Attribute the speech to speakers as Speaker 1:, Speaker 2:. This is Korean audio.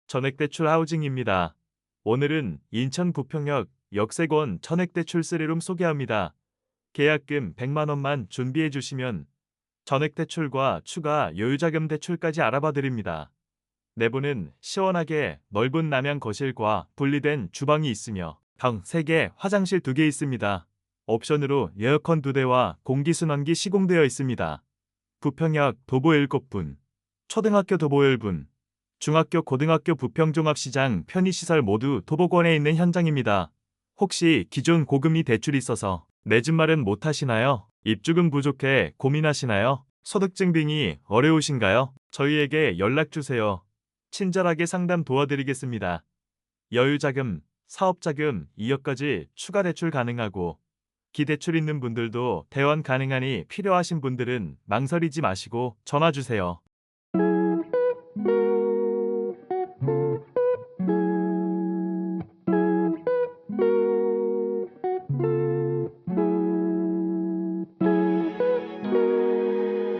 Speaker 1: 전액대출 하우징입니다. 오늘은 인천 부평역 역세권 전액대출 3룸 소개합니다. 계약금 100만 원만 준비해 주시면 전액대출과 추가 여유자금 대출까지 알아봐 드립니다. 내부는 시원하게 넓은 남양 거실과 분리된 주방이 있으며 방 3개, 화장실 2개 있습니다. 옵션으로 에어컨 2대와 공기순환기 시공되어 있습니다. 부평역 도보 7분, 초등학교 도보 1분, 중학교 고등학교 부평종합시장 편의시설 모두 도보권에 있는 현장입니다. 혹시 기존 고금리 대출이 있어서 내 집 마련 못하시나요? 입주금 부족해 고민하시나요? 소득증빙이 어려우신가요? 저희에게 연락주세요. 친절하게 상담 도와드리겠습니다. 여유자금, 사업자금 2억까지 추가 대출 가능하고 기대출 있는 분들도 대환 가능하니 필요하신 분들은 망설이지 마시고 전화주세요.